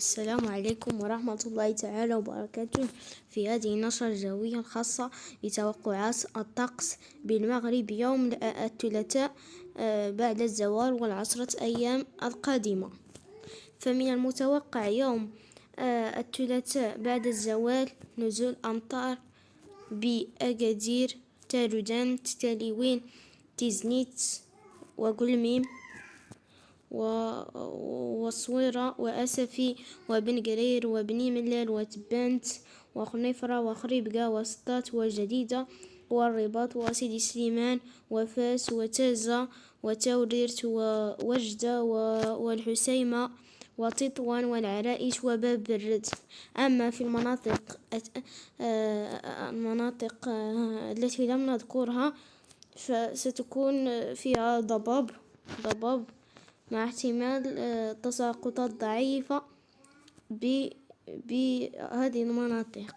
السلام عليكم ورحمة الله تعالى وبركاته. في هذه النشرة الجوية الخاصة بتوقعات الطقس بالمغرب يوم الثلاثاء بعد الزوال والعشرة أيام القادمة. فمن المتوقع يوم الثلاثاء بعد الزوال نزول أمطار بأكادير، تارودان، تاليوين، تيزنيت، وقلميم، وصويرة، وأسفي، وبن قرير، وبني ملال، وتبانت، وخنيفرة، وخريبقة، وسطات، وجديدة، والرباط، وسيدي سليمان، وفاس، وتازة، وتوريرت، ووجدة، والحسيمة، وتطوان، والعرائش، وباب الرد. أما في المناطق التي لم نذكرها فستكون فيها ضباب مع احتمال تساقطات ضعيفة بهذه المناطق،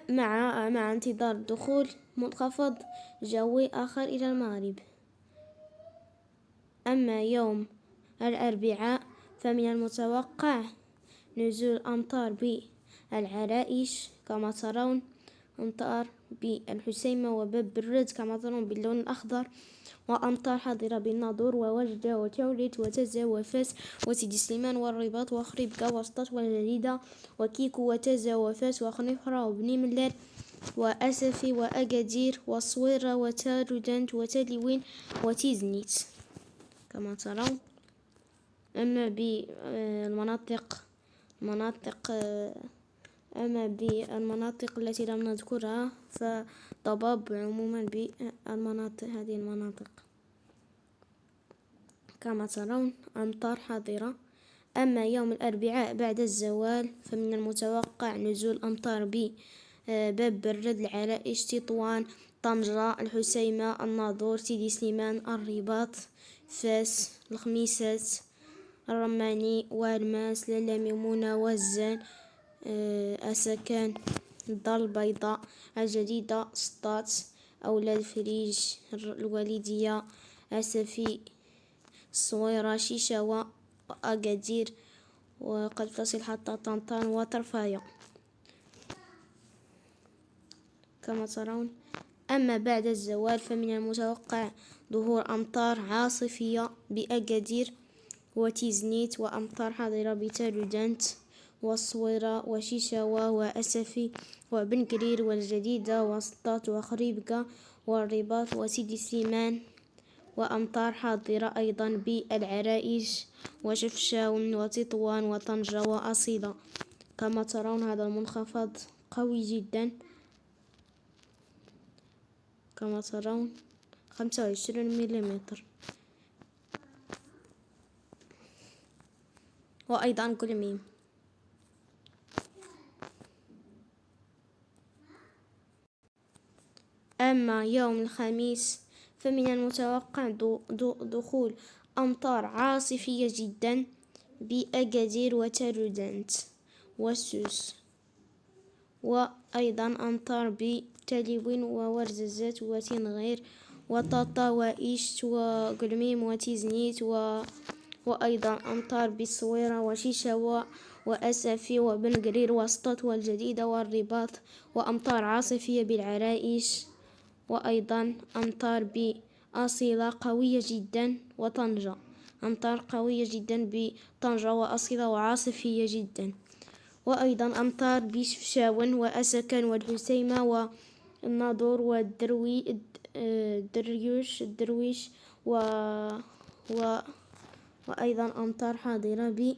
مع انتظار دخول منخفض جوي آخر إلى المغرب. أما يوم الأربعاء فمن المتوقع نزول أمطار بالعرائش كما ترون، أمطار بالحسيمة وباب الرد كما ترون باللون الأخضر، وأمطار حاضرة بالناظور، ووجدة، وتوليت، وتزة، وفاس، وسيدي سليمان، والرباط، وخريبكة، وسطات، والجديدة، وكيكو، وتزة، وفاس، وخنيفرة، وبني ملال، وأسفي، وأكادير، وصويرة، وتارودانت، وتاليوين، وتيزنيت كما ترون. أما بالمناطق التي لم نذكرها فضباب عموما هذه المناطق كما ترون، أمطار حاضرة. أما يوم الأربعاء بعد الزوال فمن المتوقع نزول أمطار باب الرد، العرائش، تطوان، طنجة، الحسيمة، الناظور، سيدي سليمان، الرباط، فاس، الخميسات، الرماني، والماس، لالا ميمونة، وزان، أسكان، الدار البيضاء، الجديدة، سطات، أولاد فريج، الوالدية، أسفي، الصويرة، شيشاوة، وأكادير، وقد تصل حتى طنطان وطرفاية كما ترون. أما بعد الزوال فمن المتوقع ظهور أمطار عاصفية بأكادير وتيزنيت، وأمطار حاضرة بتارودانت، والصويرة، وشيشاوة، وأسفي، وبن قرير، والجديدة، وسطات، وخريبكة، والرباط، وسيدي سليمان، وأمطار حاضرة أيضا بالعرائش، وشفشاون، وتطوان، وطنجة، وأصيلة كما ترون. هذا المنخفض قوي جدا كما ترون، 25 مليمتر. وأيضا قلميم. أما يوم الخميس فمن المتوقع دخول أمطار عاصفية جدا بأكادير، وتارودانت، وسوس، وأيضا أمطار بتاليوين، وورزازات، وتنغير، وطاطا، وإيشت، وقلميم، وتيزنيت، وأيضا أمطار بالصويرة، وشيشاوة، وأسفي، وبن قرير، وسطات، والجديدة، والرباط، وأمطار عاصفية بالعرائش، وأيضا أمطار بأصيلة قوية جدا، وطنجة، أمطار قوية جدا بطنجة وأصيلة وعاصفية جدا، وأيضا أمطار بشفشاون، وأسكن، والحسيمة، والناظور، الدرويش، وأيضا أمطار حاضرة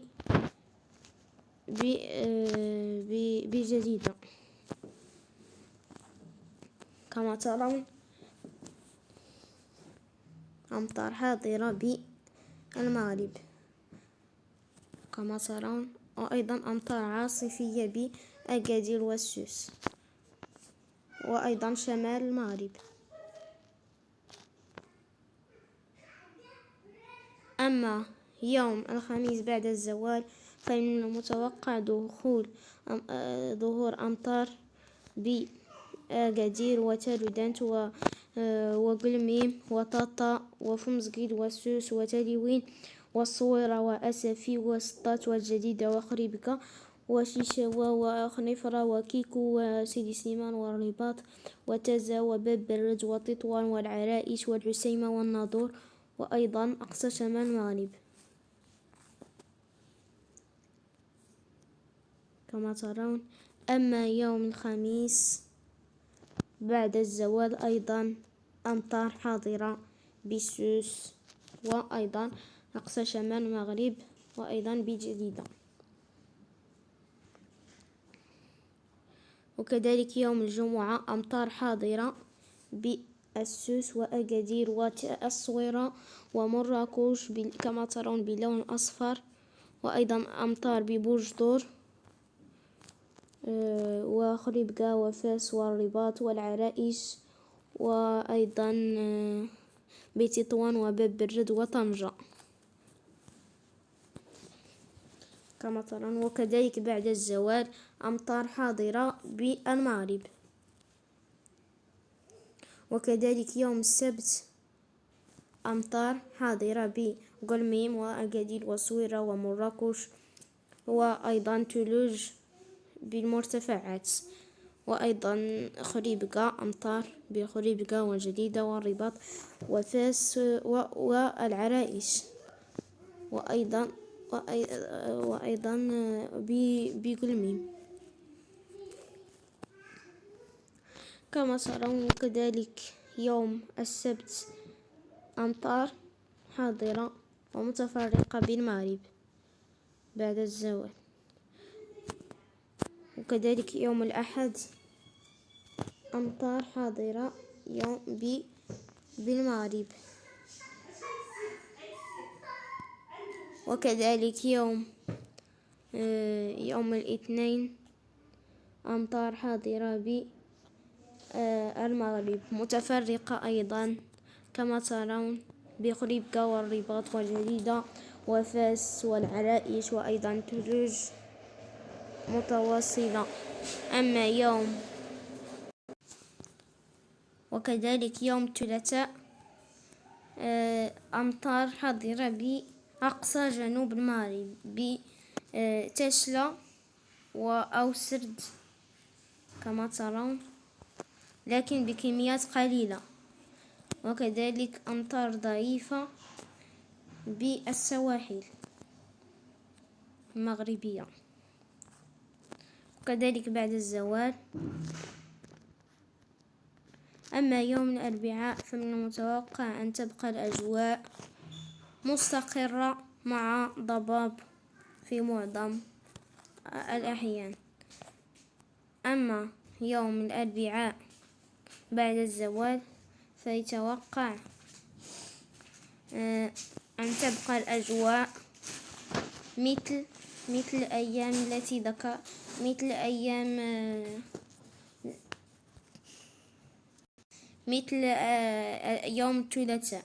بجديدة كما ترون، أمطار حاضرة بالمغرب كما ترون، وأيضا أمطار عاصفية بأكادير والسوس، وأيضا شمال المغرب. أما يوم الخميس بعد الزوال فمن المتوقع ظهور أمطار بأكادير، وتارودانت، وقلميم، وطاطا، وفمزقيد، وسوس، وتاليوين، والصويرة وأسفي وسطات والجديدة وخريبكة وشيشاوة وخنيفرة وكيكو وسيدي سليمان والرباط وتزا وباب برد وتطوان والعرائش والعسيمة والناظور وأيضا أقصى شمال المغرب كما ترون. أما يوم الخميس بعد الزوال أيضا أمطار حاضرة بسوس وأيضا أقصى شمال المغرب وأيضا بجديدة. وكذلك يوم الجمعة أمطار حاضرة بالسوس وأكادير والصويرة ومراكش كما ترون بلون أصفر، وأيضا أمطار ببوجدور وخريبكة وفاس والرباط والعرائش وأيضا بتطوان وباب برد وطنجة كما ترون. وكذلك بعد الزوال أمطار حاضرة بالمغرب. وكذلك يوم السبت أمطار حاضرة بقلميم وأكادير وصويرة ومراكش وأيضا تولوج بالمرتفعات، وأيضا خريبكة أمطار بخريبكة والجديدة والرباط وفاس والعرائش وأيضا بقلميم كما ترون. كذلك يوم السبت أمطار حاضرة ومتفرقة بالمغرب بعد الزوال. وكذلك يوم الأحد أمطار حاضرة بالمغرب. وكذلك يوم الاثنين أمطار حاضرة بالمغرب متفرقة أيضا كما ترون بخريبكة والرباط والجديدة وفاس والعرائش وأيضا تولوج متواصلة. أما وكذلك يوم الثلاثاء أمطار حاضرة بأقصى جنوب المغرب بتشلا أو سرد كما ترون، لكن بكميات قليلة. وكذلك أمطار ضعيفة بالسواحل المغربية. وكذلك بعد الزوال. أما يوم الأربعاء فمن المتوقع أن تبقى الأجواء مستقرة مع ضباب في معظم الأحيان. أما يوم الأربعاء بعد الزوال فيتوقع أن تبقى الأجواء مثل أيام التي مثل يوم الثلاثاء.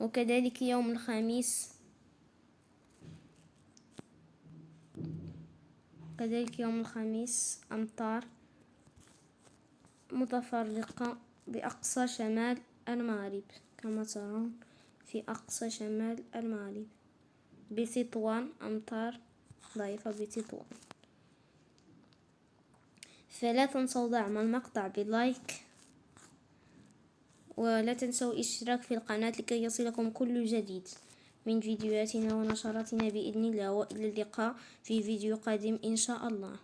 وكذلك يوم الخميس أمطار متفرقة بأقصى شمال المغرب كما ترون في أقصى شمال المغرب بتطوان أمطار ضعيفة بتطوان. فلا تنسوا دعم المقطع باللايك، ولا تنسوا الاشتراك في القناة لكي يصلكم كل جديد من فيديوهاتنا ونشراتنا بإذن الله. وإلى اللقاء في فيديو قادم إن شاء الله.